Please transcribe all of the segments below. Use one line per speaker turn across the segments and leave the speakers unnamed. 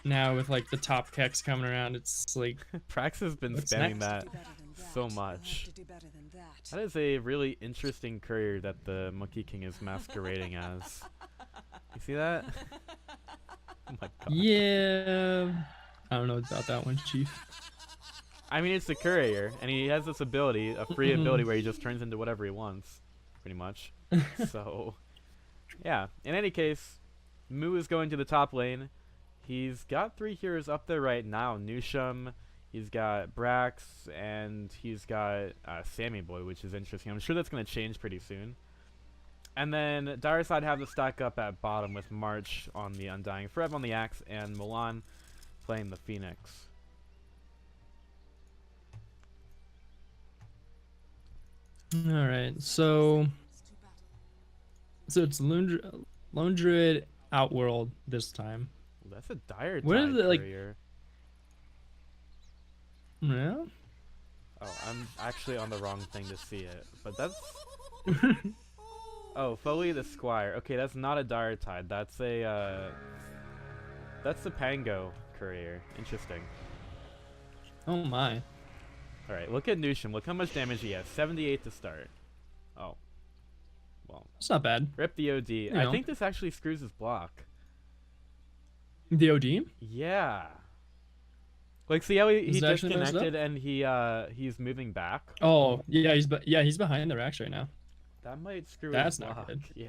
now with like the top keks coming around. It's like
Prax has been
what's
spamming
next?
that so much. That is a really interesting courier that the Monkey King is masquerading as. You see that? Oh my god.
Yeah, I don't know about that one, Chief.
I mean, it's a courier, and he has this ability, a free ability where he just turns into whatever he wants, pretty much. So, yeah. In any case, Moo is going to the top lane. He's got 3 heroes up there right now. Nusham, he's got Brax, and he's got Sammy Boy, which is interesting. I'm sure that's going to change pretty soon. And then Dire Side have the stack up at bottom with March on the Undying, Forev on the Axe, and Milan playing the Phoenix.
All right, so it's Lone Druid Outworld this time.
Ooh, that's a Dire
What is it, like-
courier.
Yeah.
Oh, I'm actually on the wrong thing to see it, but that's... Oh, Foley the Squire. Okay, that's not a Dire Tide. That's a, that's the Pango courier. Interesting.
Oh my.
Alright, look at Nusham. Look how much damage he has. 78 to start. Oh. Well.
It's not bad.
Rip the OD.
You
I
know.
think this actually screws his block.
The OD?
Yeah. Like, see how he
Is it actually messed
disconnected and he's moving back?
Oh, yeah, he's behind the racks right now.
That might screw
That's
his block.
not good.
Yeah.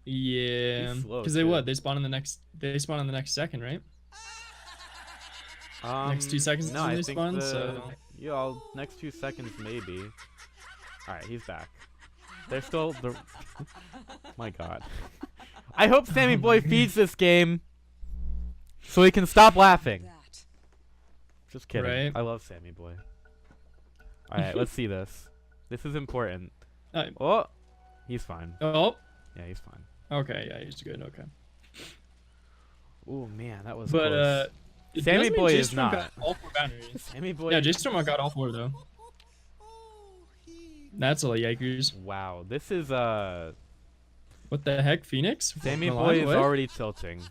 Yeah.
He's slow,
Because they
too.
what? They spawn in the next second, right? Next 2 seconds
no,
when
I
they
think
spawn, so
yeah, next 2 seconds maybe. Alright, he's back. They're still My god. I hope Sammy Boy feeds this game so he can stop laughing. Just kidding.
Right.
I love Sammy Boy. Alright, let's see this. This is important.
Uh,
Oh, he's fine.
oh,
Yeah, he's fine.
okay, yeah, he's good. Okay.
Oh man, that was
But
close.
it
Sammy
does mean
Boy is
JStorm
not.
got all 4 boundaries.
Sammy Boy.
Yeah, JStorm got all 4 though. That's a yikers.
Wow, this is
What the heck, Phoenix?
Sammy
Milan,
Boy is
what?
already tilting.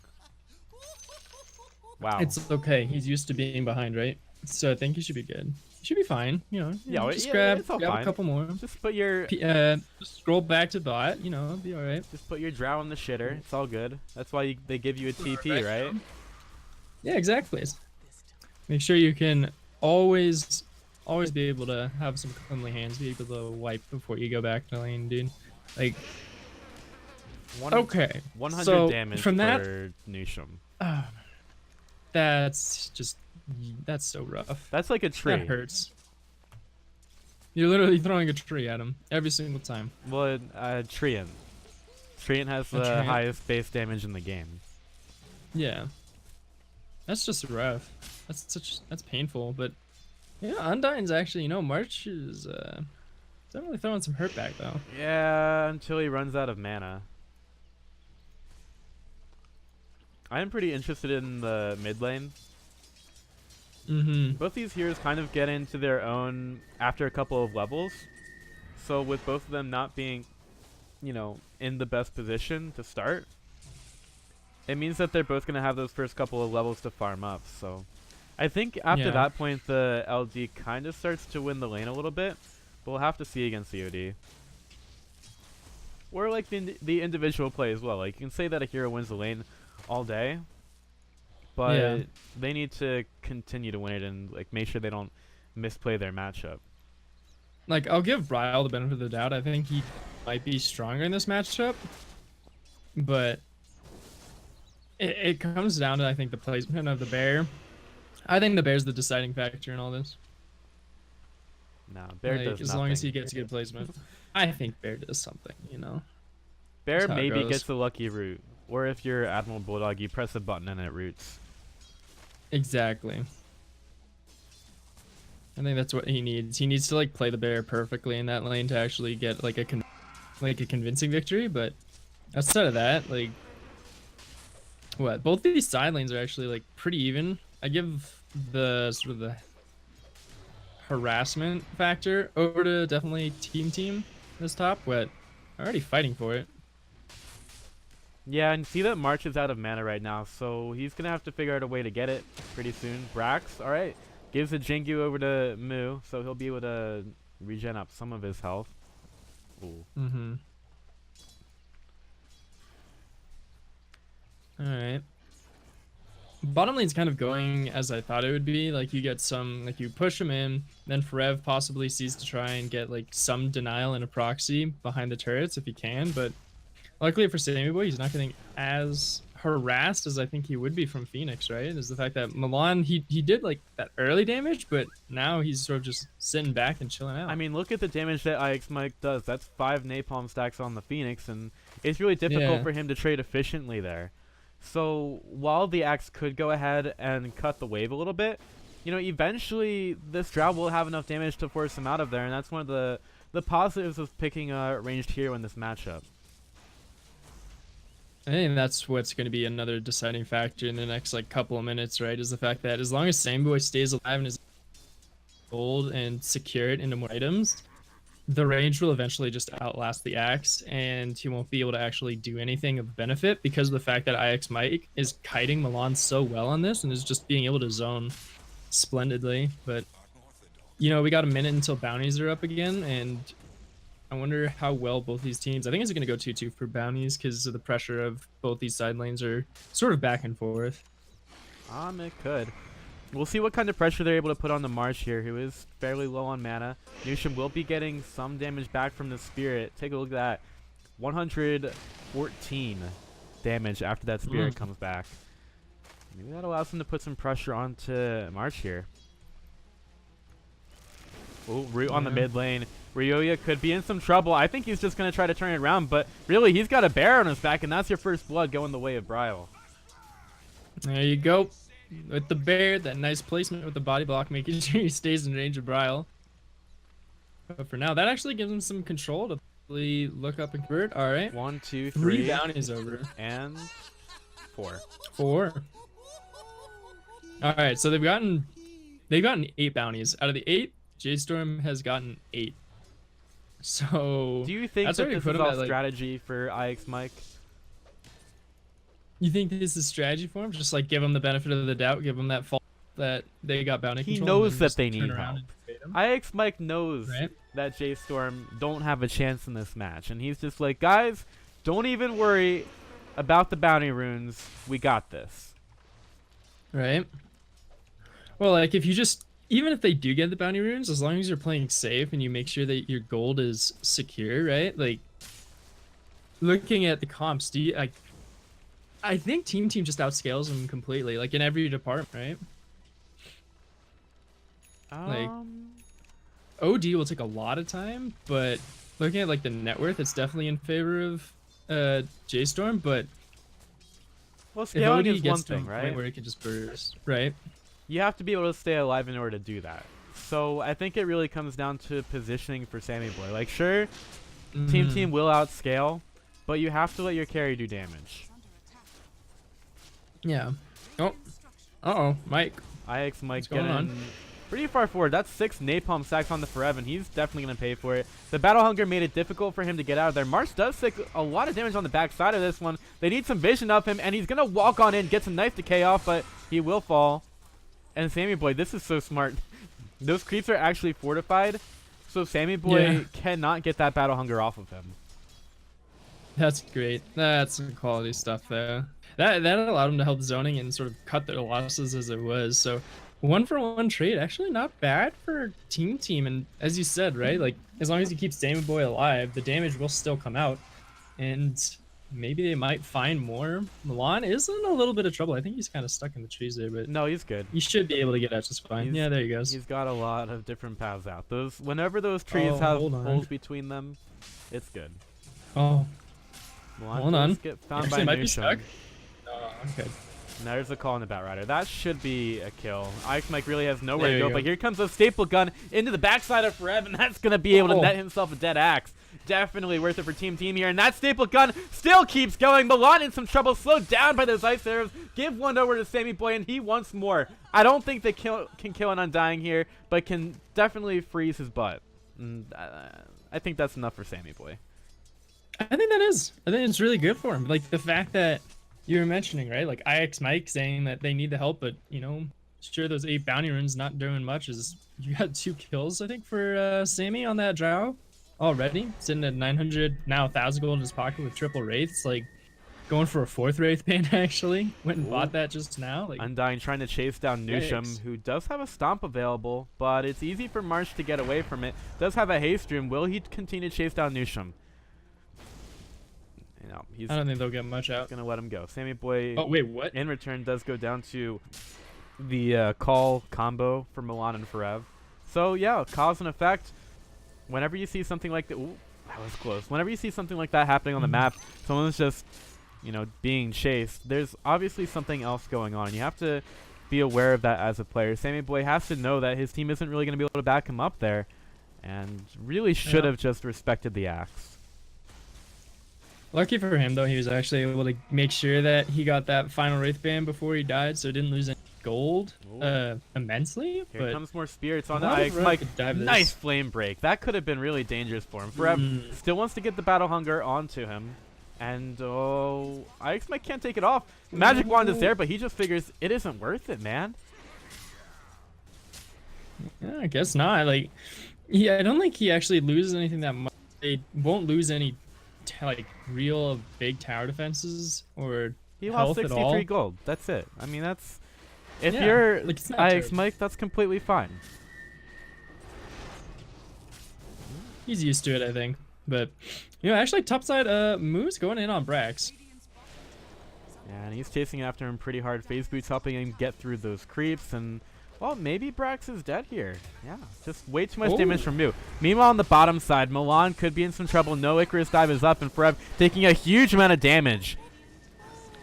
Wow.
It's okay. He's used to being behind, right? So I think he should be good. He should be fine.
Yeah,
just
yeah,
grab
it's all
a
fine.
couple more.
Just put your
Just scroll back to bot. It'll be all right.
just put your drow in the shitter. It's all good. That's why they give you a TP, right?
Yeah, exactly. Make sure you can always be able to have some cleanly hands, be able to wipe before you go back to lane, dude. Like, okay.
100
so
damage
from that,
for Nusham.
that's so rough.
That's like a tree.
That hurts. You're literally throwing a tree at him every single time.
Well, Treant. Treant has the
Treant.
highest base damage in the game.
Yeah. That's just rough. That's painful, but yeah, Undyne's actually, March is definitely throwing some hurt back though.
Yeah, until he runs out of mana. I am pretty interested in the mid lane.
Mm-hmm.
Both these heroes kind of get into their own after a couple of levels. So with both of them not being, in the best position to start, it means that they're both going to have those first couple of levels to farm up. So I think after
Yeah.
that point, the LD kind of starts to win the lane a little bit. But we'll have to see against the OD. Or like the individual play as well. Like you can say that a hero wins the lane all day, but
Yeah.
they need to continue to win it and like make sure they don't misplay their matchup.
Like, I'll give Bryle the benefit of the doubt. I think he might be stronger in this matchup, but it comes down to, I think, the placement of the bear. I think the bear's the deciding factor in all this.
No, Bear
Like,
does
as
nothing.
long as he gets good placement. I think Bear does something,
Bear
That's how it
maybe
goes.
gets the lucky root, or if you're Admiral Bulldog, you press a button and it roots.
Exactly. I think that's what he needs. He needs to like play the bear perfectly in that lane to actually get like a convincing victory. But outside of that, like, what? Both these side lanes are actually like pretty even. I give the sort of the harassment factor over to definitely team this top, but I'm already fighting for it.
Yeah, and see that March is out of mana right now, so he's gonna have to figure out a way to get it pretty soon. Brax, alright. Gives the Jingu over to Moo, so he'll be able to regen up some of his health. Ooh.
Mm-hmm. Alright. Bottom lane's kind of going as I thought it would be. Like, you get some, like, you push him in, then Forev possibly sees to try and get, like, some denial and a proxy behind the turrets if he can, but luckily for Sammy Boy, he's not getting as harassed as I think he would be from Phoenix, right? Is the fact that Milan, he did, like, that early damage, but now he's sort of just sitting back and chilling out.
I mean, look at the damage that IX Mike does. That's 5 napalm stacks on the Phoenix, and it's really difficult for him to trade efficiently there. So while the axe could go ahead and cut the wave a little bit, you know, eventually this drought will have enough damage to force him out of there, and that's one of the positives of picking a ranged hero in this matchup.
I think that's what's going to be another deciding factor in the next, like, couple of minutes, right? Is the fact that as long as Sammy Boy stays alive and is gold and secured into more items, the range will eventually just outlast the axe, and he won't be able to actually do anything of benefit because of the fact that IX Mike is kiting Milan so well on this and is just being able to zone splendidly. But, you know, we got a minute until bounties are up again, and I wonder how well both these teams... I think it's going to go 2-2 for bounties because of the pressure of both these side lanes are sort of back and forth.
It could. We'll see what kind of pressure they're able to put on the Marsh here, who is fairly low on mana. Newsham will be getting some damage back from the Spirit. Take a look at that. 114 damage after that Spirit comes back. Maybe that allows him to put some pressure onto March here. Oh, Root on the mid lane. Ryoya could be in some trouble. I think he's just going to try to turn it around, but really, he's got a bear on his back, and that's your first blood going the way of Brile.
There you go. With the bear, that nice placement with the body block, making sure he stays in range of Brile. But for now, that actually gives him some control to really look up and convert. All right.
1, 2, 3.
3 bounties over.
And 4.
4. All right, so they've gotten 8 bounties. Out of the 8, JStorm has gotten 8. So
do you think that this is all strategy for IX Mike?
You think this is strategy for him? Just like give him the benefit of the doubt, give him that fault that they got bounty control.
He knows that they need help. IX Mike knows that JStorm don't have a chance in this match, and he's just like, guys, don't even worry about the bounty runes. We got this.
Right. Well, like if you just, even if they do get the bounty runes, as long as you're playing safe and you make sure that your gold is secure, right? Like looking at the comps, I think Team just outscales them completely, like in every department, right? Like OD will take a lot of time, but looking at like the net worth, it's definitely in favor of JStorm. But
well, scaling is one thing,
right? Point where it can just burst, right?
You have to be able to stay alive in order to do that. So I think it really comes down to positioning for Sammy Boy. Like, sure, Team will outscale, but you have to let your carry do damage.
Yeah. Oh. Uh-oh, Mike.
IX Mike getting pretty far forward. That's 6 napalm stacks on the Forev, and he's definitely going to pay for it. The Battle Hunger made it difficult for him to get out of there. March does take a lot of damage on the backside of this one. They need some vision of him, and he's going to walk on in, get some nice decay off, but he will fall. And Sammy Boy, this is so smart. Those creeps are actually fortified, so Sammy Boy cannot get that Battle Hunger off of him.
That's great. That's some quality stuff there. That allowed him to help zoning and sort of cut their losses as it was. So 1-for-1 trade, actually not bad for team. And as you said, right, like as long as he keeps Sammy Boy alive, the damage will still come out, and maybe they might find more. Milan is in a little bit of trouble. I think he's kind of stuck in the trees there, but
no, he's good.
He should be able to get out just fine. Yeah, there he goes.
He's got a lot of different paths out. Whenever those trees have holes between them, it's good.
Oh,
Milan
hold on.
Get found
by
might
be stuck. Okay.
And there's a call in the Batrider. That should be a kill. IX Mike really has nowhere to go, but here comes a staple gun into the backside of Forev, and that's going to be able to net himself a dead axe. Definitely worth it for Team here, and that staple gun still keeps going. Milan in some trouble, slowed down by those ice arrows. Give one over to Sammy Boy, and he wants more. I don't think they can kill an Undying here, but can definitely freeze his butt. And, I think that's enough for Sammy Boy.
I think it's really good for him. Like the fact that you were mentioning, right? Like IX Mike saying that they need the help, but you know, sure those 8 bounty runes not doing much. Is you got 2 kills I think for Sammy on that drow already, sitting at 900 now, 1,000 gold in his pocket with triple wraiths. Like going for a 4th wraith band actually. Went and bought that just now. Like
Undying trying to chase down Nusham, who does have a stomp available, but it's easy for March to get away from it. Does have a haste rune. Will he continue to chase down Nusham? You know, he's
I don't think they'll get much out.
gonna let him go. Sammy Boy.
Oh wait, what?
In return, does go down to the call combo for Milan and Forev. So yeah, cause and effect. Whenever you see something like that, ooh, that was close. Whenever you see something like that happening on the map, someone's just, you know, being chased. There's obviously something else going on. You have to be aware of that as a player. Sammy Boy has to know that his team isn't really going to be able to back him up there, and really should have just respected the axe.
Lucky for him, though, he was actually able to make sure that he got that final Wraith Band before he died, so didn't lose any gold immensely.
Here comes more spirits on
the
the Mike. Nice flame break. That could have been really dangerous for him. Forev still wants to get the battle hunger onto him. And oh, Ix Mike can't take it off. Magic Wand is there, but he just figures it isn't worth it, man.
Yeah, I guess not. Like, yeah, I don't think he actually loses anything that much. They won't lose any like real big tower defenses or
he lost
health at all.
63 gold. That's it. I mean, that's if you're
like,
Ix Mike, that's completely fine.
He's used to it, I think. But you know, actually, topside, Moo's going in on Brax.
Yeah, and he's chasing after him pretty hard. Phase Boots helping him get through those creeps, and well, maybe Brax is dead here. Yeah, just way too much damage from Moo. Meanwhile, on the bottom side, Milan could be in some trouble. No Icarus Dive is up, and Forev taking a huge amount of damage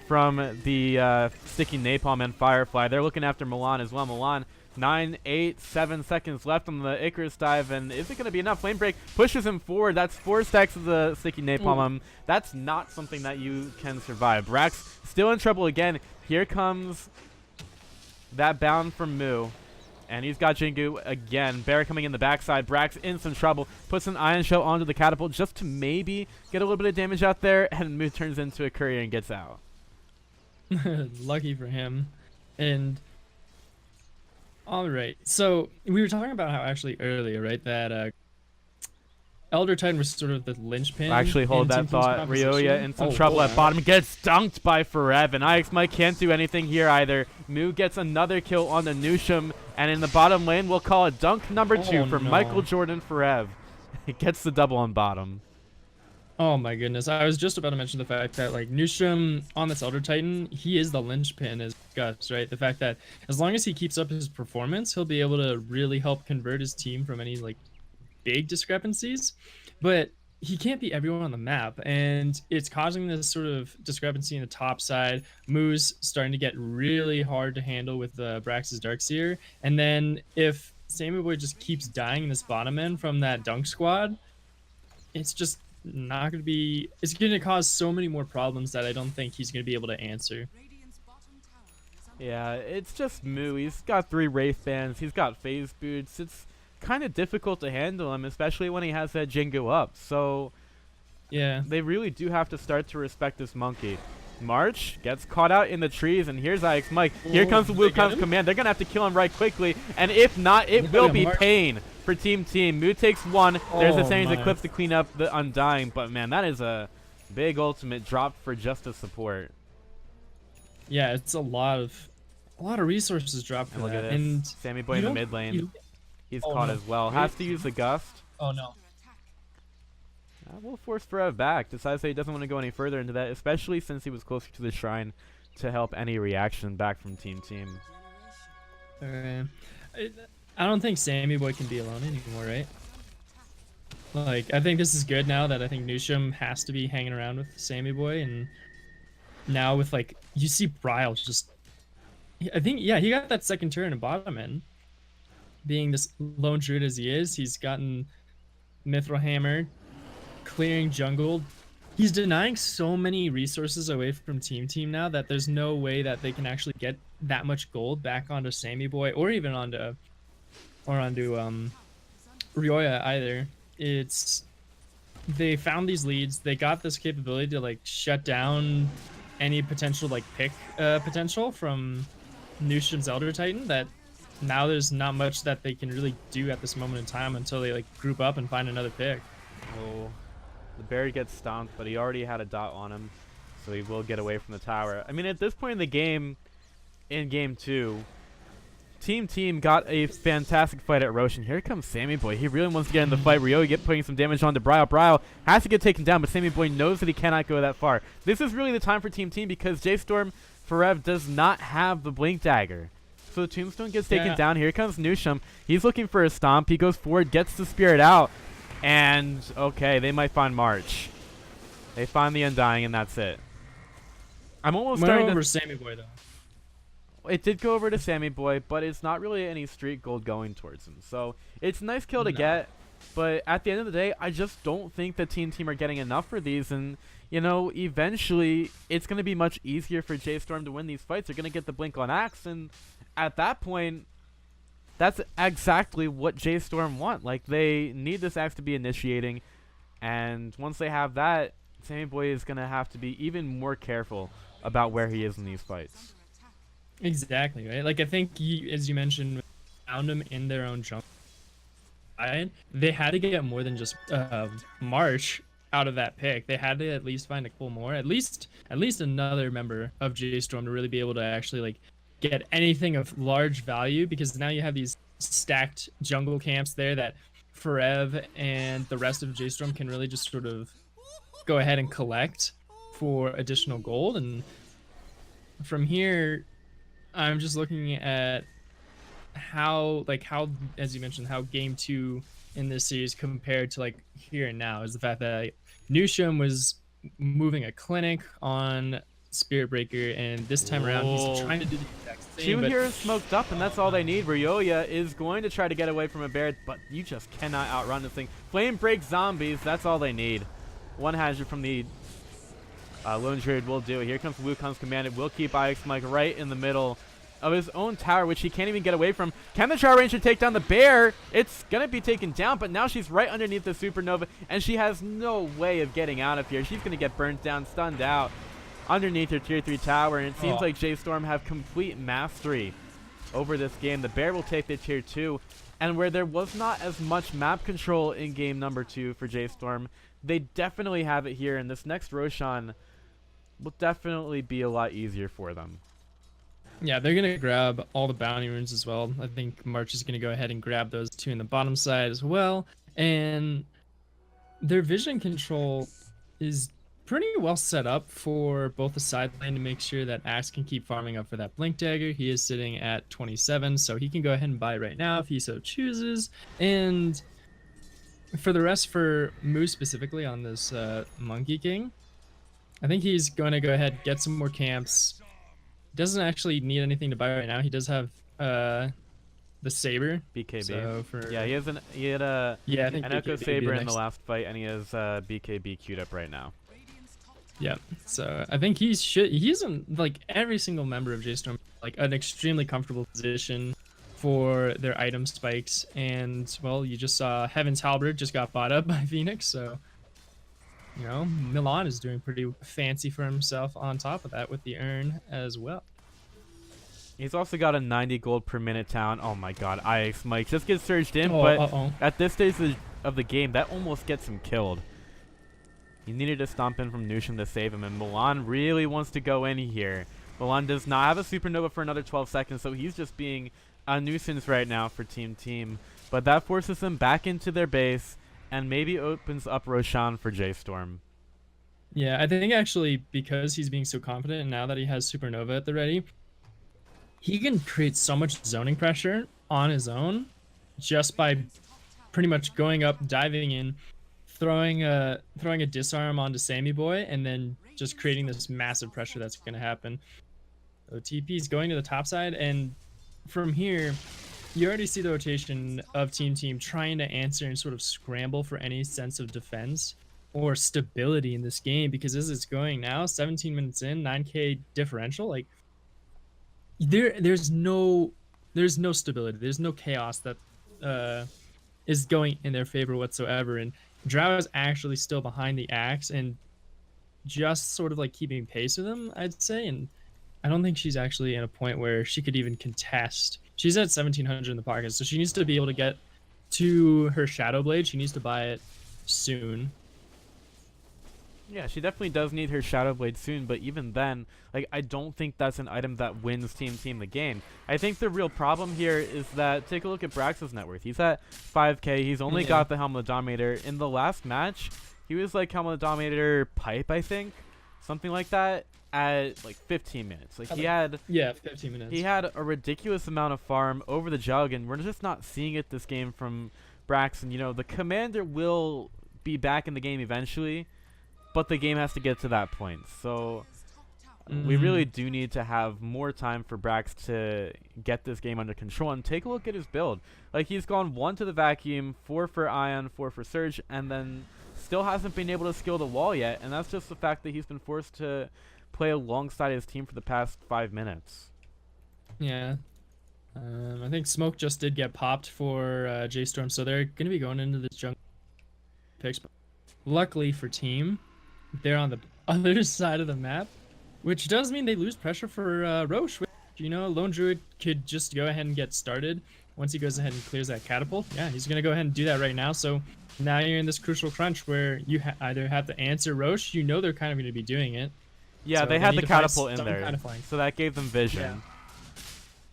from the sticky Napalm and Firefly. They're looking after Milan as well. Milan, 9, 8, 7 seconds left on the Icarus Dive, and is it going to be enough? Flame Break pushes him forward. That's 4 stacks of the sticky Napalm. That's not something that you can survive. Brax still in trouble again. Here comes that bound from Moo, and he's got Jingu again. Bear coming in the backside. Brax in some trouble. Puts an Iron Shell onto the catapult just to maybe get a little bit of damage out there, and Moo turns into a courier and gets out.
Lucky for him. And all right, so we were talking about how actually earlier, right, that Elder Titan was sort of the linchpin.
Actually, hold that thought. Ryoya in some trouble at bottom. Gets dunked by Forev, and Ix Mike can't do anything here either. Moo gets another kill on the Nusham, and in the bottom lane, we'll call it dunk number 2 for Michael Jordan Forev. It gets the double on bottom.
Oh my goodness, I was just about to mention the fact that like Nusham on this Elder Titan, he is the linchpin as Gus, right? The fact that as long as he keeps up his performance, he'll be able to really help convert his team from any like big discrepancies, but he can't be everywhere on the map, and it's causing this sort of discrepancy in the top side. Moo's starting to get really hard to handle with Brax's Darkseer, and then if Sammy Boy just keeps dying in this bottom end from that dunk squad, it's just not going to be, it's going to cause so many more problems that I don't think he's going to be able to answer.
Yeah, it's just Moo. He's got 3 Wraith Bands. He's got Phase Boots. It's kind of difficult to handle him, especially when he has that Jingu up. So
yeah,
they really do have to start to respect this monkey. March gets caught out in the trees, and here's Ix Mike. Here comes the Wukong's command. They're going to have to kill him right quickly, and if not, it will be pain for Team. Moo takes 1. There's a Satan's Eclipse to clean up the Undying, but man, that is a big ultimate dropped for just a support.
Yeah, it's a lot of resources dropped for
look
that.
at this. And Sammy Boy in the mid lane. He's caught as well. Has to use the Gust.
Oh no.
We'll force Forev back. Decides that he doesn't want to go any further into that, especially since he was closer to the shrine to help any reaction back from Team.
Okay. I don't think Sammy Boy can be alone anymore, right? Like, I think this is good now that I think Nusham has to be hanging around with Sammy Boy, and now with like, you see Bryles just, I think, yeah, he got that second turn in bottom end. Being this lone druid as he is, he's gotten Mithril Hammer, clearing jungle. He's denying so many resources away from Team now that there's no way that they can actually get that much gold back onto Sammy Boy or even onto Ryoya either. It's they found these leads. They got this capability to like shut down any potential like pick potential from Nushin's Elder Titan. That now there's not much that they can really do at this moment in time until they like group up and find another pick.
Oh, the bear gets stomped, but he already had a dot on him, so he will get away from the tower. I mean, at this point in the game, in game 2, Team got a fantastic fight at Roshan. Here comes Sammy Boy. He really wants to get in the fight. Ryo putting some damage onto Brio. Brio has to get taken down, but Sammy Boy knows that he cannot go that far. This is really the time for Team because JStorm Forev does not have the Blink Dagger. So the Tombstone gets taken down. Here comes Nusham. He's looking for a stomp. He goes forward, gets the Spirit out, and okay, they might find March. They find the Undying, and that's it. I'm almost starting to...
over Sammy Boy, though.
It did go over to Sammy Boy, but it's not really any street gold going towards him. So it's a nice kill to get, but at the end of the day, I just don't think that Team are getting enough for these. And, you know, eventually it's going to be much easier for JStorm to win these fights. They're going to get the Blink on Axe, and at that point, that's exactly what JStorm want. Like, they need this Axe to be initiating, and once they have that, Sammy Boy is going to have to be even more careful about where he is in these fights.
Exactly, right? Like, I think, as you mentioned, found them in their own jump. They had to get more than just March out of that pick. They had to at least find a couple more, at least another member of JStorm to really be able to actually like get anything of large value, because now you have these stacked jungle camps there that Forev and the rest of JStorm can really just sort of go ahead and collect for additional gold. And from here, I'm just looking at how, as you mentioned, how game 2 in this series compared to like here and now is the fact that Nusham was moving a clinic on Spirit Breaker, and this time around he's trying to do the exact same.
2 here is smoked up, and that's all they need. Ryoya is going to try to get away from a bear, but you just cannot outrun this thing. Flame break zombies, that's all they need. One hazard from the Lone Druid will do it. Here comes Wukong's command. It will keep Ix Mike right in the middle of his own tower, which he can't even get away from. Can the Char Ranger take down the bear? It's going to be taken down, but now she's right underneath the Supernova, and she has no way of getting out of here. She's going to get burnt down, stunned out underneath her tier 3 tower, and it seems like JStorm have complete mastery over this game. The bear will take the tier 2, and where there was not as much map control in game number 2 for JStorm, they definitely have it here, and this next Roshan will definitely be a lot easier for them.
Yeah, they're going to grab all the bounty runes as well. I think March is going to go ahead and grab those 2 in the bottom side as well. And their vision control is pretty well set up for both the side lane to make sure that Axe can keep farming up for that Blink Dagger. He is sitting at 27, so he can go ahead and buy right now if he so chooses. And for the rest, for Moo specifically on this Monkey King, I think he's going to go ahead, get some more camps. Doesn't actually need anything to buy right now. He does have the Saber.
BKB.
So
yeah, he had an Echo Saber in the last fight, and he has BKB queued up right now.
Yeah, so I think he's in like every single member of JStorm like an extremely comfortable position for their item spikes. And well, you just saw Heaven's Halberd just got bought up by Phoenix, so you know, Milan is doing pretty fancy for himself on top of that with the urn as well.
He's also got a 90 gold per minute town. Oh my god, IX Mike just gets surged in, but at this stage of the game, that almost gets him killed. He needed to stomp in from Nusham to save him, and Milan really wants to go in here. Milan does not have a Supernova for another 12 seconds, so he's just being a nuisance right now for Team. But that forces them back into their base, and maybe opens up Roshan for JStorm.
Yeah, I think actually because he's being so confident, and now that he has Supernova at the ready, he can create so much zoning pressure on his own just by pretty much going up, diving in, throwing a disarm onto Sammy Boy, and then just creating this massive pressure that's going to happen. So TP is going to the top side, and from here, you already see the rotation of Team trying to answer and sort of scramble for any sense of defense or stability in this game, because as it's going now, 17 minutes in, 9k differential, like there's no stability, there's no chaos that is going in their favor whatsoever. And Drow is actually still behind the Axe and just sort of like keeping pace with him, I'd say. And I don't think she's actually in a point where she could even contest. She's at 1700 in the pocket, so she needs to be able to get to her Shadow Blade. She needs to buy it soon.
Yeah, she definitely does need her Shadow Blade soon, but even then, like, I don't think that's an item that wins Team the game. I think the real problem here is that, take a look at Brax's net worth. He's at 5k, he's only got the Helm of the Dominator. In the last match, he was like Helm of the Dominator Pipe, I think, something like that, at like 15 minutes. Like, he had
15 minutes.
He had a ridiculous amount of farm over the jug, and we're just not seeing it this game from Braxton. You know, the commander will be back in the game eventually, but the game has to get to that point. So we really do need to have more time for Brax to get this game under control. And take a look at his build. Like, he's gone 1 to the Vacuum, 4 for Ion, 4 for Surge, and then still hasn't been able to skill the wall yet. And that's just the fact that he's been forced to play alongside his team for the past 5 minutes.
Yeah. I think Smoke just did get popped for JStorm, so they're going to be going into this jungle picks. Luckily for Team, they're on the other side of the map, which does mean they lose pressure for Roche. Which, you know, Lone Druid could just go ahead and get started once he goes ahead and clears that catapult. Yeah, he's going to go ahead and do that right now. So now you're in this crucial crunch where you either have to answer Roche. You know they're kind of going to be doing it.
Yeah,
so
they had the catapult in there, so that gave them vision.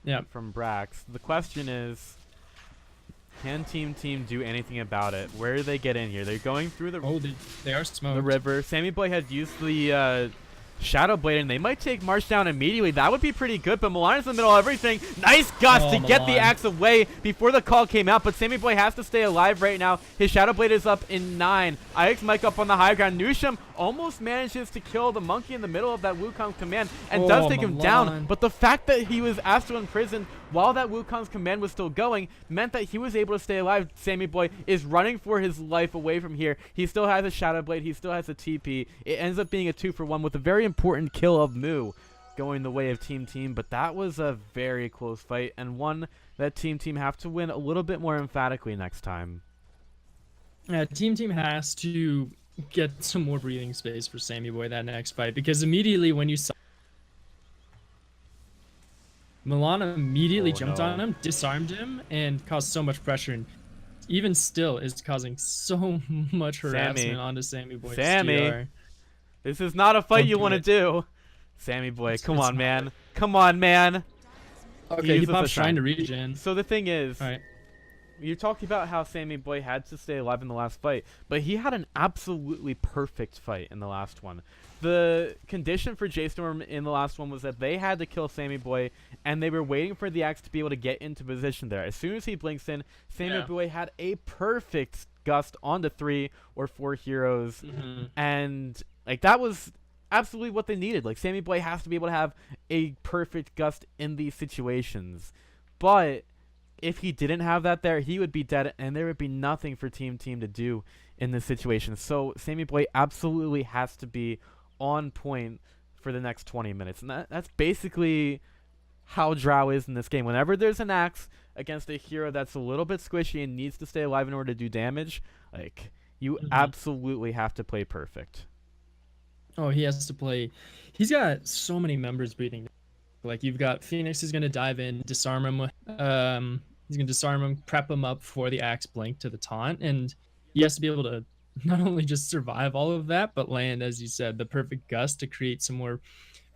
Yeah.
From Brax. The question is, can Team do anything about it? Where do they get in here? They're going through the
they are smoked.
The river. Sammy Boy had used the Shadow Blade, and they might take March down immediately. That would be pretty good, but Milan's in the middle of everything. Nice gust to get the axe away before the call came out, but Sammy Boy has to stay alive right now. His Shadow Blade is up in 9. IX Mike up on the high ground. Nusham almost manages to kill the monkey in the middle of that Wukong's command and does take him down, but the fact that he was Astral imprisoned while that Wukong's command was still going meant that he was able to stay alive. Sammy Boy is running for his life away from here. He still has a Shadow Blade. He still has a TP. It ends up being a 2-for-1 with a very important kill of Moo going the way of Team, but that was a very close fight and one that Team have to win a little bit more emphatically next time.
Yeah, Team has to get some more breathing space for Sammy Boy that next fight, because immediately when you saw Milana immediately jumped on him, disarmed him, and caused so much pressure, and even still is causing so much harassment onto Sammy Boy.
This is not a fight you want to do. Sammy Boy, come on, man. Come on, man.
Okay, he pops trying to regen.
So the thing is, you're talking about how Sammy Boy had to stay alive in the last fight, but he had an absolutely perfect fight in the last one. The condition for JStorm in the last one was that they had to kill Sammy Boy, and they were waiting for the axe to be able to get into position there. As soon as he blinks in, Sammy Boy had a perfect gust onto 3 or 4 heroes, and like that was absolutely what they needed. Like, Sammy Boy has to be able to have a perfect gust in these situations, but if he didn't have that there, he would be dead, and there would be nothing for Team to do in this situation. So Sammy Boy absolutely has to be on point for the next 20 minutes, and that's basically how Drow is in this game. Whenever there's an axe against a hero that's a little bit squishy and needs to stay alive in order to do damage, like, you absolutely have to play perfect.
Oh, he has to play. He's got so many members breathing. Like, you've got Phoenix is going to dive in, disarm him. He's going to disarm him, prep him up for the axe blink to the taunt, and he has to be able to not only just survive all of that, but land, as you said, the perfect gust to create some more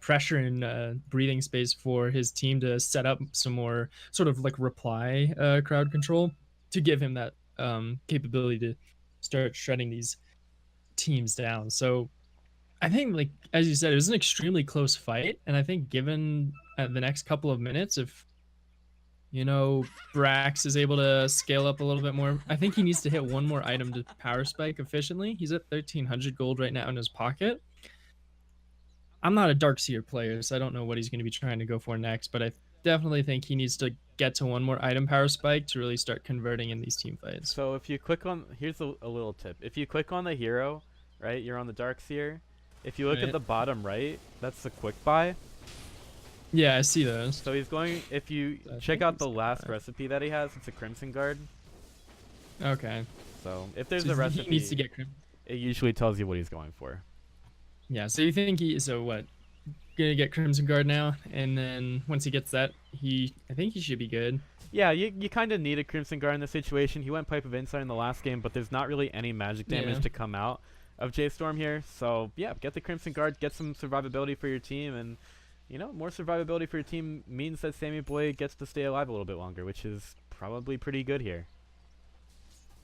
pressure and breathing space for his team to set up some more sort of like reply crowd control to give him that capability to start shredding these teams down. So I think, like, as you said, it was an extremely close fight, and I think given the next couple of minutes, if you know, Brax is able to scale up a little bit more, I think he needs to hit one more item to power spike efficiently. He's at 1,300 gold right now in his pocket. I'm not a Darkseer player, so I don't know what he's going to be trying to go for next, but I definitely think he needs to get to one more item power spike to really start converting in these team fights.
So if you click on, here's a little tip. If you click on the hero, right, you're on the Darkseer. If you look at the bottom right, that's the quick buy.
Yeah, I see those.
So he's going, if you check out the last recipe that he has, it's a Crimson Guard.
Okay.
So if there's
So
a recipe,
he needs to get Crim.
it usually tells you what he's going for.
Yeah. So you think so what? Gonna get Crimson Guard now, and then once he gets that, I think he should be good.
Yeah, you kind of need a Crimson Guard in this situation. He went Pipe of Insight in the last game, but there's not really any magic damage
Yeah.
to come out of JStorm here. So yeah, get the Crimson Guard, get some survivability for your team, and more survivability for your team means that Sammy Boy gets to stay alive a little bit longer, which is probably pretty good here.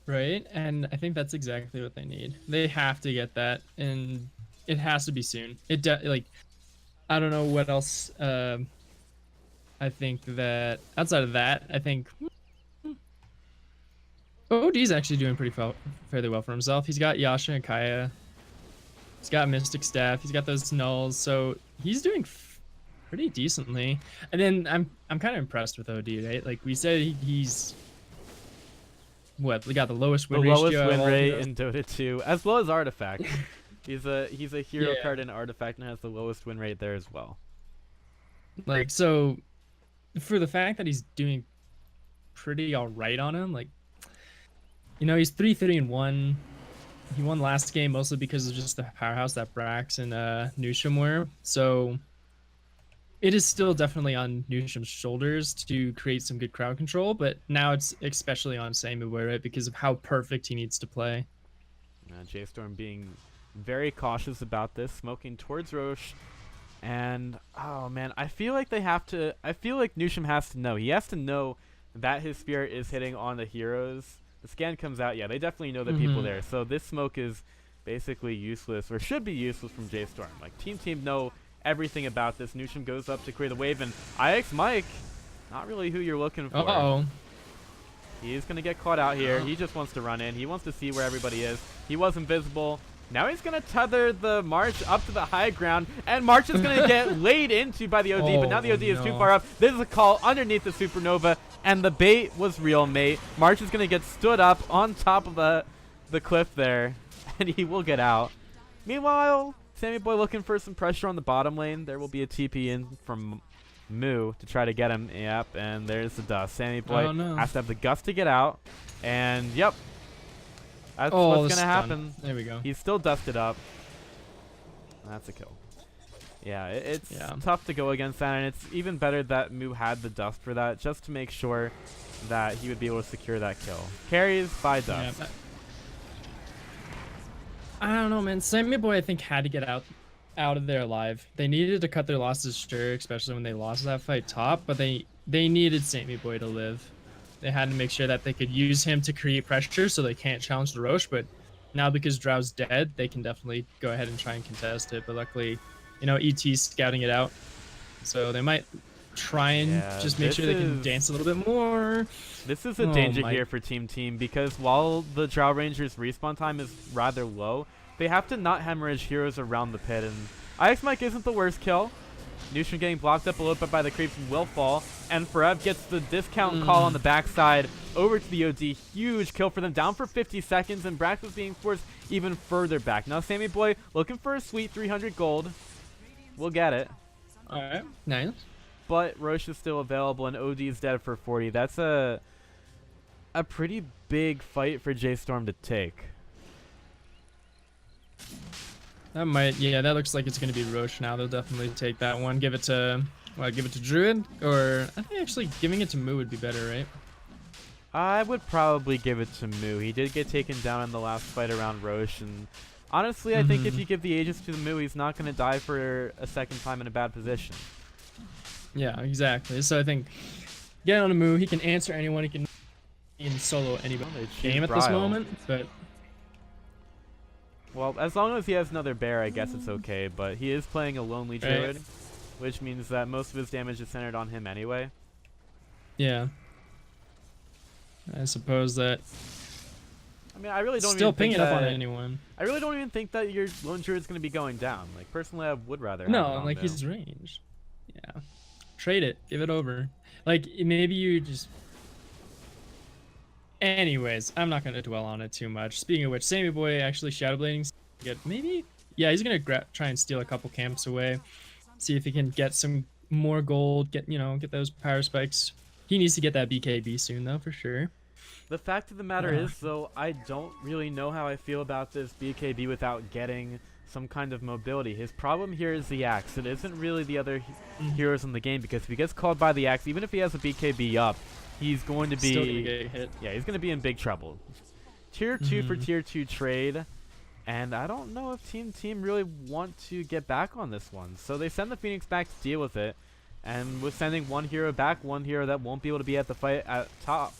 Right, and I think that's exactly what they need. They have to get that, and it has to be soon. I don't know what else. I think that outside of that, I think OD's actually doing fairly well for himself. He's got Yasha and Kaya. He's got Mystic Staff. He's got those nulls, so he's doing pretty decently. And then I'm kind of impressed with OD, right? Like we said, he's what? We got the lowest win ratio.
The lowest win rate in Dota 2, as well as Artifact. He's a hero
Yeah.
card in Artifact and has the lowest win rate there as well.
Like, so for the fact that he's doing pretty all right on him, like, he's 3-3-1. He won last game mostly because of just the powerhouse that Brax and Newsham were. So it is still definitely on Newsham's shoulders to create some good crowd control, but now it's especially on Sammy Boy, right? Because of how perfect he needs to play.
JStorm being very cautious about this, smoking towards Roche. And oh man, I feel like Newsham has to know. He has to know that his spirit is hitting on the heroes. The scan comes out, yeah, they definitely know the people there. So this smoke is basically useless, or should be useless from JStorm. Like team know everything about this. Newsham goes up to create a wave, and IX Mike, not really who you're looking for.
Uh-oh.
He's gonna get caught out here. He just wants to run in. He wants to see where everybody is. He was invisible. Now he's going to tether the March up to the high ground, and March is going to get laid into by the OD, but now the OD is too far up. This is a call underneath the Supernova, and the bait was real, mate. March is going to get stood up on top of the cliff there, and he will get out. Meanwhile, Sammy Boy looking for some pressure on the bottom lane. There will be a TP in from Moo to try to get him. Yep, and there's the dust. Sammy Boy has to have the guts to get out, and yep. That's what's going to happen.
There we go.
He's still dusted up. That's a kill. Yeah, it's tough to go against that, and it's even better that Moo had the dust for that, just to make sure that he would be able to secure that kill. Carries by dust.
Yeah, I don't know, man. Sammy Boy, I think, had to get out of there alive. They needed to cut their losses, sure, especially when they lost that fight top, but they needed Sammy Boy to live. They had to make sure that they could use him to create pressure so they can't challenge the Roche, but now because Drow's dead, they can definitely go ahead and try and contest it. But luckily, ET's scouting it out, so they might try and just make sure they can dance a little bit more.
This is a danger here for Team, because while the Drow Ranger's respawn time is rather low, they have to not hemorrhage heroes around the pit, and IX Mike isn't the worst kill. Newsham getting blocked up a little bit by the creeps will fall, and Forev gets the discount call on the backside over to the OD. Huge kill for them, down for 50 seconds, and Brax was being forced even further back. Now Sammy Boy looking for a sweet 300 gold. We'll get it.
Alright, nice.
But Roche is still available, and OD is dead for 40. That's a pretty big fight for JStorm to take.
That looks like it's going to be Roche now. They'll definitely take that one. Give it to Druid? Or I think actually giving it to Moo would be better, right?
I would probably give it to Moo. He did get taken down in the last fight around Roche, and honestly, I think if you give the Aegis to the Moo, he's not going to die for a second time in a bad position.
Yeah, exactly. So I think get on a Moo. He can answer anyone. He can solo anybody game at this moment, but...
Well, as long as he has another bear, I guess it's okay, but he is playing a lonely druid, which means that most of his damage is centered on him anyway.
Yeah. I suppose that...
I mean, I really don't
still
even think
ping it up on anyone.
I really don't even think that your lone druid's going to be going down. Like, personally, I would rather have
No,
it
like, he's ranged. Yeah. Trade it. Give it over. Like, maybe you just... Anyways, I'm not going to dwell on it too much. Speaking of which, Sammy Boy actually Shadowblading. Maybe? Yeah, he's going to try and steal a couple camps away. See if he can get some more gold. Get those power spikes. He needs to get that BKB soon, though, for sure.
The fact of the matter is, though, I don't really know how I feel about this BKB without getting some kind of mobility. His problem here is the axe. It isn't really the other heroes in the game, because if he gets called by the axe, even if he has a BKB up, he's going to be
Still gonna get hit.
Yeah, he's going to be in big trouble. Tier 2 for tier 2 trade, and I don't know if Team really want to get back on this one. So they send the Phoenix back to deal with it, and with sending one hero back, one hero that won't be able to be at the fight at top,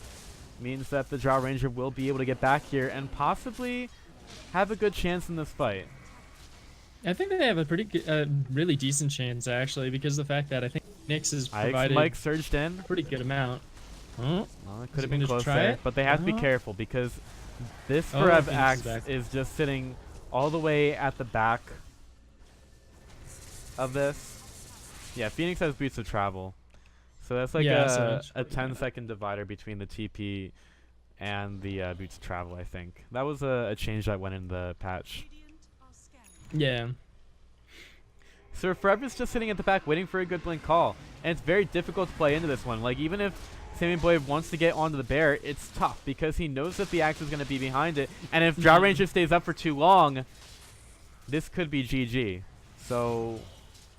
means that the Drow Ranger will be able to get back here and possibly have a good chance in this fight.
I think they have a pretty really decent chance, actually, because of the fact that I think Nyx has provided
Mike surged in.
a pretty good amount. Oh,
Well, it could have been close there, but they have to be careful, because this Forev axe is just sitting all the way at the back of this. Yeah, Phoenix has Boots of Travel. So that's like a 10-second divider between the TP and the Boots of Travel, I think. That was a change that went in the patch.
Yeah.
So Forev is just sitting at the back waiting for a good blink call. And it's very difficult to play into this one. Like, even if Sammy Boy wants to get onto the bear, it's tough because he knows that the axe is going to be behind it. And if Drow Ranger stays up for too long, this could be GG. So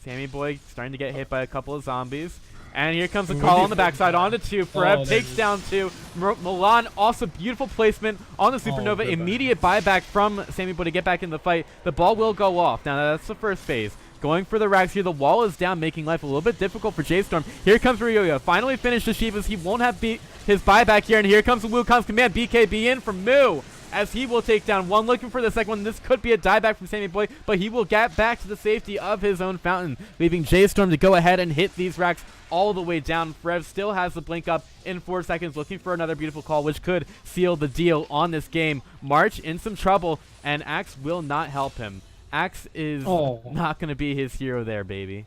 Sammy Boy starting to get hit by a couple of zombies. And here comes the call on the backside onto 2. Forev takes down 2. Milan, also beautiful placement on the Supernova. Immediate buyback from Sammy Boy to get back in the fight. The ball will go off. Now that's the first phase. Going for the rags here. The wall is down, making life a little bit difficult for JStorm. Here comes Ryoya. Finally finished the Shivas. He won't have his buyback here. And here comes the Wukong's command. BKB in from Moo, as he will take down one. Looking for the second one. This could be a dieback from Sammy Boy, but he will get back to the safety of his own fountain, leaving JStorm to go ahead and hit these racks all the way down. Forev still has the blink up in 4 seconds, looking for another beautiful call, which could seal the deal on this game. March in some trouble, and Axe will not help him. Axe is not going to be his hero there, baby.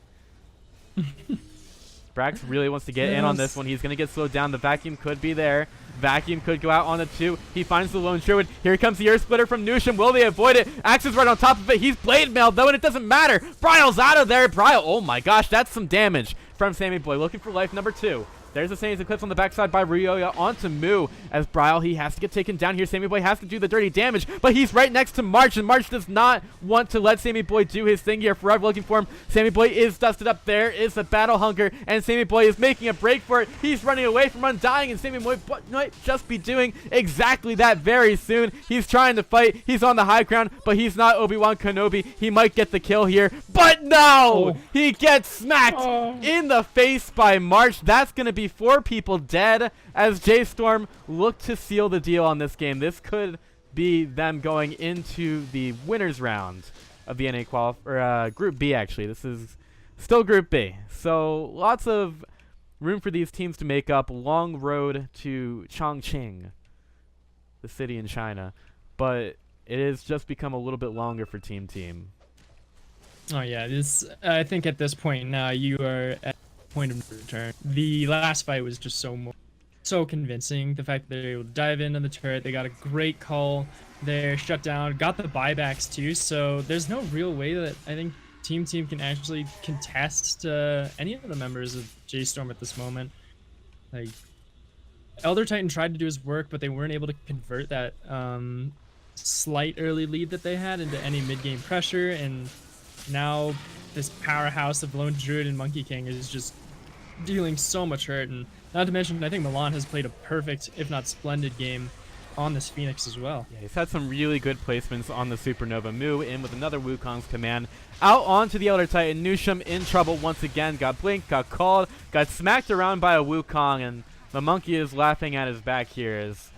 Brax really wants to get in on this one. He's going to get slowed down. The vacuum could be there. Vacuum could go out on the 2. He finds the lone druid. Here comes the earth splitter from Nusham. Will they avoid it? Axe is right on top of it. He's blade mailed though, and it doesn't matter. Bryle's out of there. Bryle, oh my gosh, that's some damage from Sammy Boy. Looking for life number 2. There's the Saints Eclipse on the backside by Ryoya onto Moo. As Bryle, he has to get taken down here. Sammy Boy has to do the dirty damage, but he's right next to March, and March does not want to let Sammy Boy do his thing here. Forever looking for him. Sammy Boy is dusted up. There is the battle hunger, and Sammy Boy is making a break for it. He's running away from Undying, and Sammy Boy might just be doing exactly that very soon. He's trying to fight. He's on the high ground, but he's not Obi-Wan Kenobi. He might get the kill here, but no! He gets smacked in the face by March. That's going to be 4 people dead as JStorm look to seal the deal on this game. This could be them going into the winners round of the NA Group B, actually. This is still Group B. So lots of room for these teams to make up. Long road to Chongqing, the city in China. But it has just become a little bit longer for Team.
Oh yeah, I think at this point now you are at point of return. The last fight was just so convincing. The fact that they were able to dive into the turret, they got a great call there, shut down, got the buybacks too. So there's no real way that I think Team can actually contest any of the members of JStorm at this moment. Like, Elder Titan tried to do his work, but they weren't able to convert that slight early lead that they had into any mid-game pressure, and now this powerhouse of Lone Druid and Monkey King is just dealing so much hurt. And not to mention, I think Milan has played a perfect, if not splendid, game on this Phoenix as well.
Yeah, he's had some really good placements on the Supernova. Moo in with another Wukong's command. Out onto the Elder Titan. Nusham in trouble once again. Got blinked, got called, got smacked around by a Wukong, and the monkey is laughing at his back here as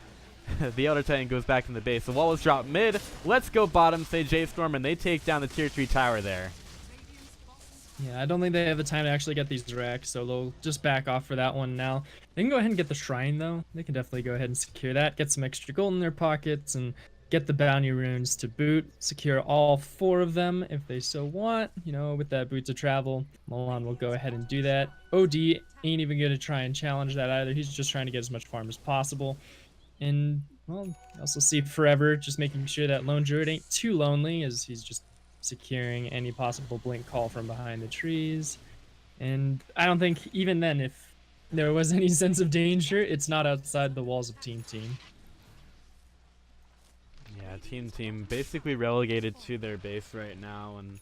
the Elder Titan goes back in the base. The wall is dropped mid. Let's go bottom, say JStorm, and they take down the tier 3 tower there.
Yeah, I don't think they have the time to actually get these racks, so they'll just back off for that one now. They can go ahead and get the shrine, though. They can definitely go ahead and secure that, get some extra gold in their pockets, and get the bounty runes to boot. Secure all 4 of them if they so want. You know, with that Boots of Travel, Milan will go ahead and do that. OD ain't even going to try and challenge that either. He's just trying to get as much farm as possible. And, well, you also see Forever just making sure that Lone Druid ain't too lonely, as he's just securing any possible blink call from behind the trees. And I don't think even then, if there was any sense of danger, it's not outside the walls of Team Team.
Yeah, Team basically relegated to their base right now, and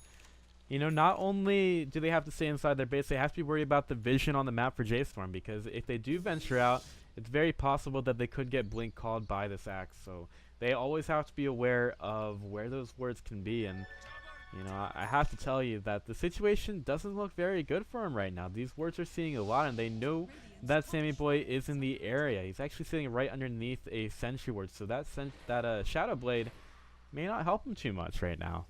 you know, not only do they have to stay inside their base, they have to be worried about the vision on the map for JStorm, because if they do venture out, it's very possible that they could get blink called by this axe. So they always have to be aware of where those wards can be, and you know, I have to tell you that the situation doesn't look very good for him right now. These wards are seeing a lot, and they know that Sammy Boy is in the area. He's actually sitting right underneath a sentry ward, so that Shadow Blade may not help him too much right now.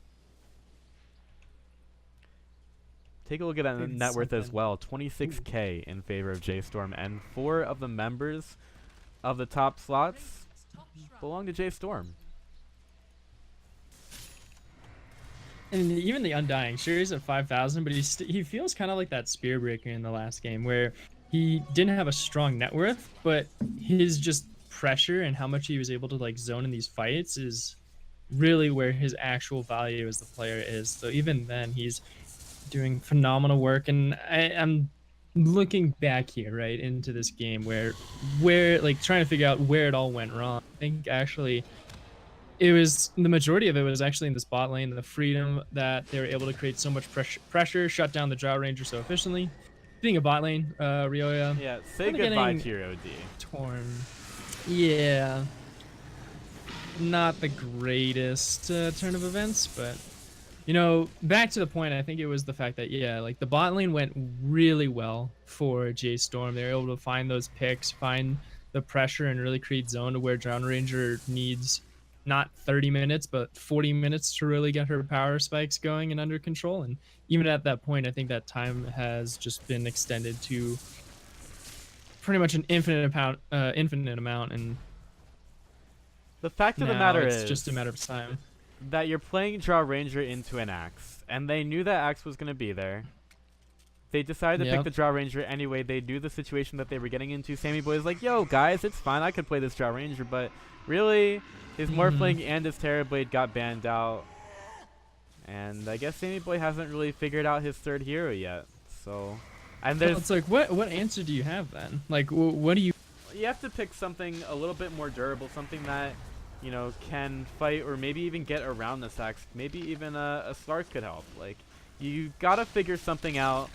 Take a look at that net worth as well. 26k in favor of JStorm, and 4 of the members of the top slots belong to JStorm.
And even the Undying, sure he's at 5,000, but he feels kind of like that Spear Breaker in the last game, where he didn't have a strong net worth, but his just pressure and how much he was able to like zone in these fights is really where his actual value as the player is. So even then, he's doing phenomenal work, and I'm looking back here right into this game where like trying to figure out where it all went wrong. I think actually it was the majority of it was actually in this bot lane, the freedom that they were able to create so much pressure, shut down the Drow Ranger so efficiently. Being a bot lane, Ryoya.
Yeah, say goodbye to your OD.
Torn. Yeah. Not the greatest turn of events, but you know, back to the point, I think it was the fact that, yeah, like the bot lane went really well for JStorm. They were able to find those picks, find the pressure, and really create zone to where Drown Ranger needs not 30 minutes, but 40 minutes to really get her power spikes going and under control. And even at that point, I think that time has just been extended to pretty much an infinite amount. And
the fact of the matter is,
it's just a matter of time.
That you're playing Draw Ranger into an axe, and they knew that axe was going to be there. They decided to pick the Draw Ranger anyway. They knew the situation that they were getting into. Sammy Boy is like, yo, guys, it's fine. I could play this Draw Ranger, but really, his Morphling and his Terrorblade got banned out. And I guess Sammy Boy hasn't really figured out his third hero yet. So, and there's...
Well, it's like, what answer do you have then? Like, what do you...
You have to pick something a little bit more durable, something that, you know, can fight or maybe even get around this axe. Maybe even a Slark could help. Like, you gotta figure something out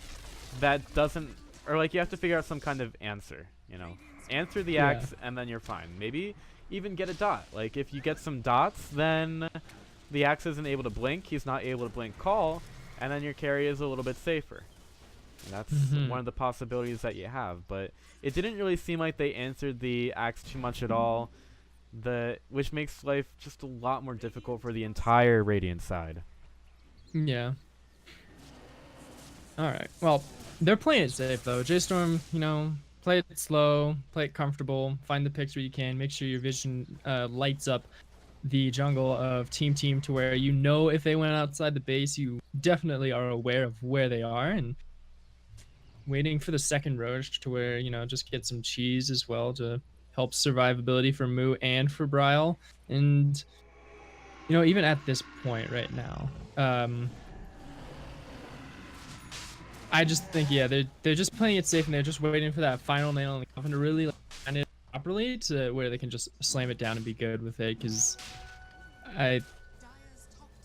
that doesn't, or like you have to figure out some kind of answer, you know. Answer the axe and then you're fine. Maybe even get a dot. Like, if you get some dots, then the axe isn't able to blink, he's not able to blink call, and then your carry is a little bit safer. And that's one of the possibilities that you have. But it didn't really seem like they answered the axe too much at all. Which makes life just a lot more difficult for the entire Radiant side.
Yeah. Alright, well, they're playing it safe though. JStorm, you know, play it slow, play it comfortable, find the picks where you can, make sure your vision lights up the jungle of Team to where you know if they went outside the base, you definitely are aware of where they are, and waiting for the second Roche to where, you know, just get some cheese as well to help survivability for Moo and for Bryle. And, you know, even at this point right now, I just think, yeah, they're just playing it safe, and they're just waiting for that final nail in the coffin to really like, find it properly to where they can just slam it down and be good with it, because I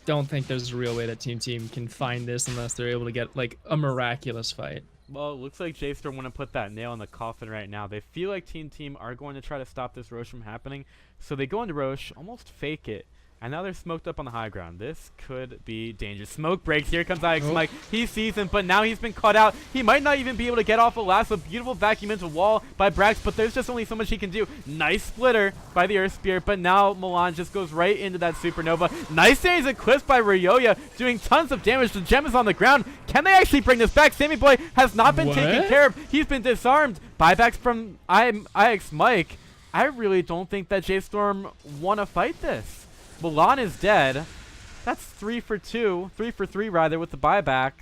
don't think there's a real way that Team can find this unless they're able to get like a miraculous fight.
Well, it looks like JStorm want to put that nail in the coffin right now. They feel like Team are going to try to stop this Roche from happening. So they go into Roche, almost fake it. And now they're smoked up on the high ground. This could be dangerous. Smoke breaks. Here comes Ix Mike. He sees him, but now he's been caught out. He might not even be able to get off a lasso. Beautiful vacuum into wall by Brax, but there's just only so much he can do. Nice splitter by the Earth Spear, but now Milan just goes right into that Supernova. Nice damage eclipse by Ryoya, doing tons of damage. The gem is on the ground. Can they actually bring this back? Sammy Boy has not been taken care of. He's been disarmed. Buybacks from Ix Mike. I really don't think that JStorm want to fight this. Milan is dead. That's 3 for 2. 3 for 3, rather, with the buyback.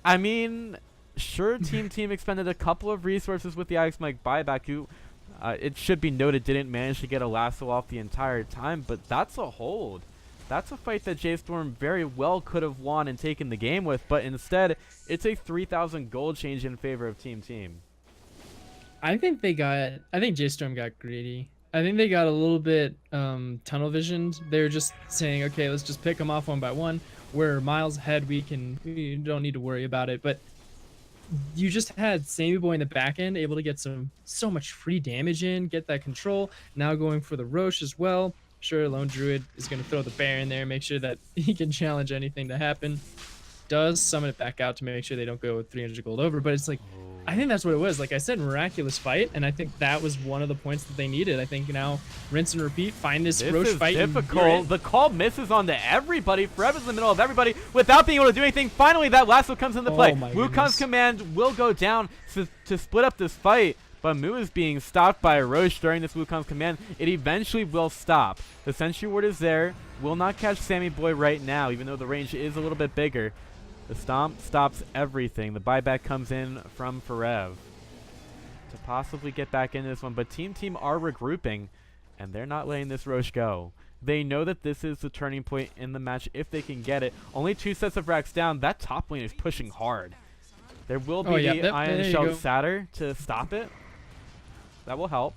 I mean, sure, Team expended a couple of resources with the Ix Mike buyback, who, it should be noted, didn't manage to get a lasso off the entire time, but that's a hold. That's a fight that JStorm very well could have won and taken the game with, but instead, it's a 3,000 gold change in favor of Team.
I think JStorm got greedy. I think they got a little bit tunnel visioned. They were just saying, okay, let's just pick them off one by one. We're miles ahead. We don't need to worry about it. But you just had Sammy Boy in the back end able to get so much free damage in, get that control. Now going for the Roche as well. Sure, Lone Druid is going to throw the bear in there, make sure that he can challenge anything to happen. Does summon it back out to make sure they don't go 300 gold over, but it's like, I think that's what it was. Like I said, miraculous fight, and I think that was one of the points that they needed. I think now rinse and repeat, find this Roche fight.
This is difficult. The call misses onto everybody. Forever's in the middle of everybody without being able to do anything. Finally, that lasso comes into play. Wukong's command will go down to split up this fight, but Mu is being stopped by Roche during this Wukong's command. It eventually will stop. The Sentry Ward is there. Will not catch Sammy Boy right now, even though the range is a little bit bigger. The stomp stops everything. The buyback comes in from Forev to possibly get back in this one, but Team are regrouping, and they're not letting this Roche go. They know that this is the turning point in the match if they can get it. Only 2 sets of racks down. That top lane is pushing hard. There will be the Iron Shell Satyr to stop it. That will help.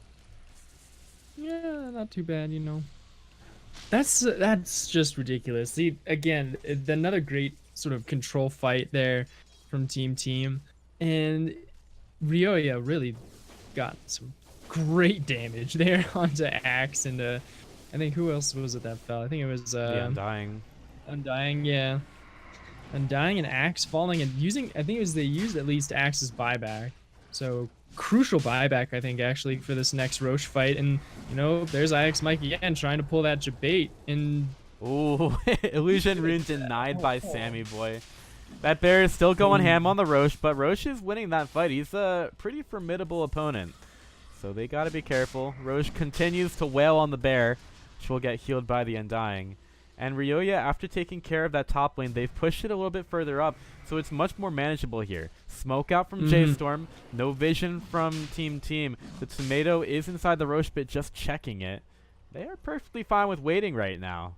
Yeah, not too bad, you know. That's just ridiculous. See, again, another great sort of control fight there from Team, and Ryoya really got some great damage there onto Axe, and I think who else was it that fell? I think it was
Undying.
Yeah. Undying and Axe falling and using, I think it was they used at least Axe's buyback. So crucial buyback, I think, actually, for this next Roche fight. And, you know, there's IX Mike again trying to pull that debate. And
ooh, Illusion Rune denied by Sammy Boy. That bear is still going ham on the Roche, but Roche is winning that fight. He's a pretty formidable opponent, so they got to be careful. Roche continues to wail on the bear, which will get healed by the Undying. And Ryoya, after taking care of that top lane, they've pushed it a little bit further up, so it's much more manageable here. Smoke out from JStorm, no vision from Team. The tomato is inside the Roche pit, just checking it. They are perfectly fine with waiting right now.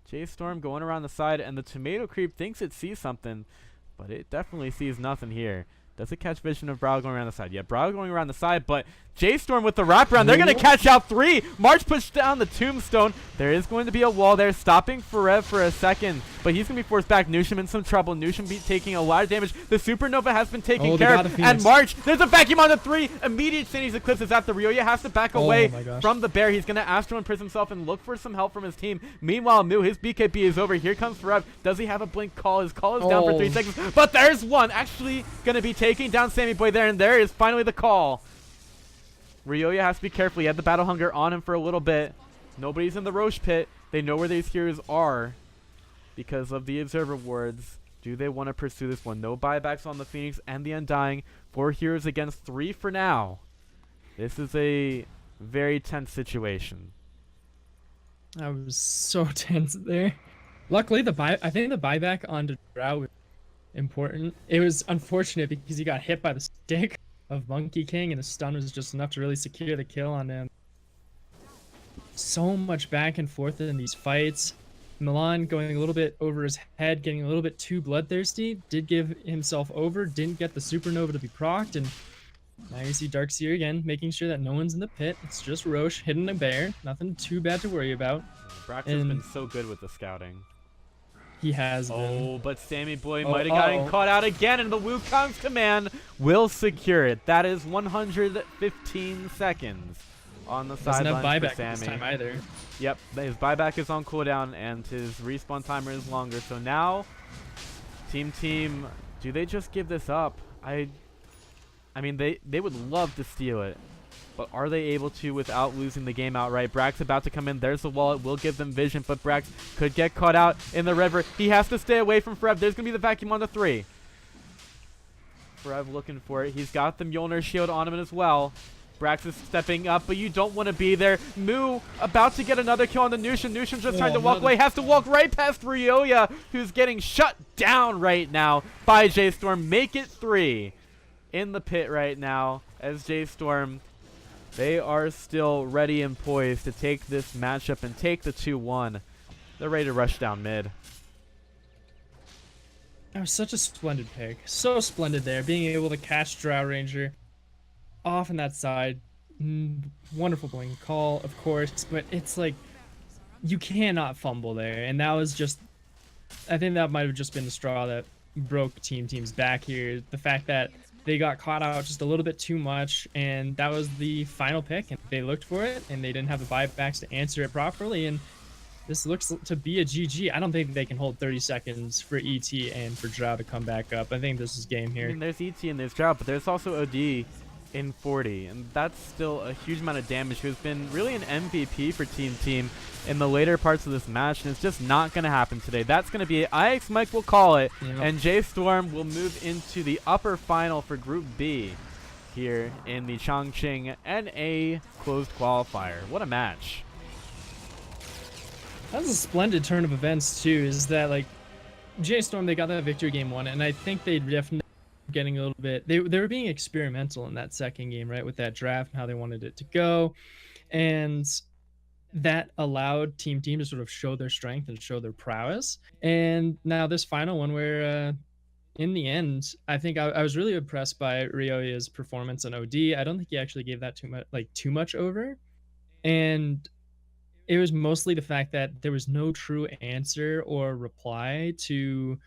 JStorm going around the side, and the tomato creep thinks it sees something, but it definitely sees nothing here. Does it catch vision of Brawl going around the side? Yeah, Brawl going around the side, but JStorm with the wraparound. They're going to catch out 3. March pushed down the tombstone. There is going to be a wall there, stopping Forev for a second, but he's going to be forced back. Nushim in some trouble. Nushim taking a lot of damage. The Supernova has been taken care of, and March, there's a vacuum on the 3. Immediate Sandy's Eclipse is after Ryoya has to back away from the bear. He's going to Astral Imprison himself and look for some help from his team. Meanwhile, Mu, his BKB is over. Here comes Forev. Does he have a blink call? His call is down for 3 seconds, but there's one. Actually going to be taking down Sammy Boy there, and there is finally the call. Ryoya has to be careful. He had the Battle Hunger on him for a little bit. Nobody's in the Roche pit. They know where these heroes are because of the Observer wards. Do they want to pursue this one? No buybacks on the Phoenix and the Undying. 4 heroes against 3 for now. This is a very tense situation.
I was so tense there. Luckily, I think the buyback onto Drow was important. It was unfortunate because he got hit by the stick of Monkey King, and the stun was just enough to really secure the kill on him. So much back and forth in these fights. Milan going a little bit over his head, getting a little bit too bloodthirsty. Did give himself over, didn't get the Supernova to be procced, and now you see Darkseer again, making sure that no one's in the pit. It's just Roche hitting a bear. Nothing too bad to worry about.
Brax has been so good with the scouting.
He has been.
Oh, but Sammy Boy might have gotten caught out again, and the Wukong's command will secure it. That is 115 seconds on the sideline for Sammy.
Doesn't have buyback this time either.
Yep, his buyback is on cooldown, and his respawn timer is longer. So now, Team, do they just give this up? I mean, they would love to steal it, but are they able to without losing the game outright? Brax about to come in. There's the wall. It will give them vision, but Brax could get caught out in the river. He has to stay away from Forev. There's going to be the vacuum on the 3. Forev looking for it. He's got the Mjolnir shield on him as well. Brax is stepping up, but you don't want to be there. Mu about to get another kill on the Nushin. Nushin's just trying to walk away. Has to walk right past Ryoya, who's getting shut down right now by JStorm. Make it 3 in the pit right now as JStorm. They are still ready and poised to take this matchup and take the 2-1. They're ready to rush down mid.
That was such a splendid pick. So splendid there, being able to catch Drow Ranger. off on that side. Wonderful blank call, of course, but it's like you cannot fumble there, and that was just, I think that might have just been the straw that broke Team's back here. The fact that they got caught out just a little bit too much, and that was the final pick, and they looked for it, and they didn't have the buybacks to answer it properly, and this looks to be a GG. I don't think they can hold 30 seconds for ET and for Drow to come back up. I think this is game
I
here.
mean, there's ET and there's Drow, but there's also OD in 40, and that's still a huge amount of damage. Who's been really an MVP for Team in the later parts of this match, and it's just not going to happen today. That's going to be it. IX Mike will call it, and JStorm will move into the upper final for Group B here in the Chongqing NA closed qualifier. What a match.
That was a splendid turn of events too, is that like JStorm, they got that victory game 1, and I think they definitely getting a little bit, they were being experimental in that second game, right, with that draft and how they wanted it to go, and that allowed Team to sort of show their strength and show their prowess. And now this final one where in the end, I think I was really impressed by Ryoya's performance on OD. I don't think he actually gave that too much over, and it was mostly the fact that there was no true answer or reply to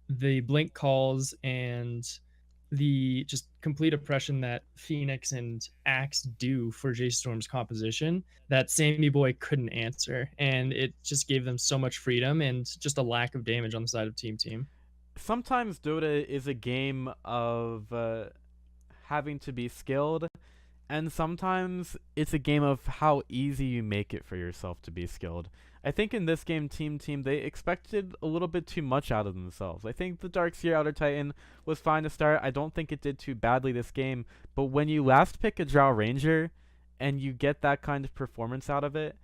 the blink calls and the just complete oppression that Phoenix and Axe do for JStorm's composition that Sammy Boy couldn't answer, and it just gave them so much freedom and just a lack of damage on the side of Team.
Sometimes Dota is a game of having to be skilled, and sometimes it's a game of how easy you make it for yourself to be skilled. I think in this game, Team, they expected a little bit too much out of themselves. I think the Darkseer Outer Titan was fine to start. I don't think it did too badly this game. But when you last pick a Drow Ranger and you get that kind of performance out of it,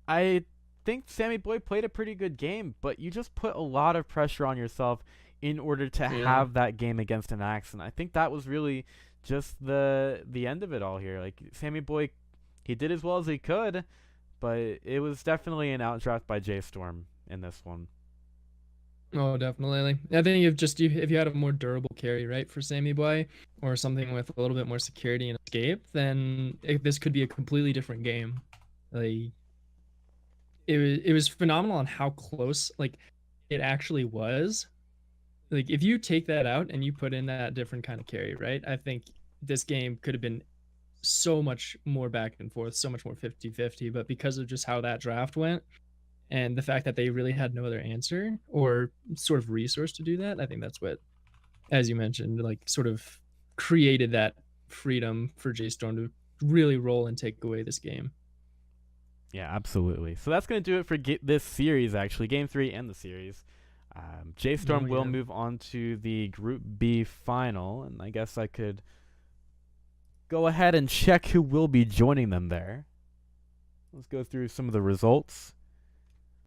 I think Sammy Boy played a pretty good game, but you just put a lot of pressure on yourself in order to have that game against an Axe. And I think that was really just the end of it all here. Like, Sammy Boy, he did as well as he could, but it was definitely an outdraft by JStorm in this one.
Oh, definitely. I think if you had a more durable carry, right, for Sammy Boy, or something with a little bit more security and escape, then this could be a completely different game. Like, it was phenomenal on how close like it actually was. Like, if you take that out and you put in that different kind of carry, right, I think this game could have been so much more back and forth, so much more 50-50, but because of just how that draft went and the fact that they really had no other answer or sort of resource to do that, I think that's what, as you mentioned, like sort of created that freedom for JStorm to really roll and take away this game.
Yeah, absolutely. So that's going to do it for this series, actually, Game 3 and the series. JStorm will move on to the Group B final, and I guess I could go ahead and check who will be joining them there. Let's go through some of the results.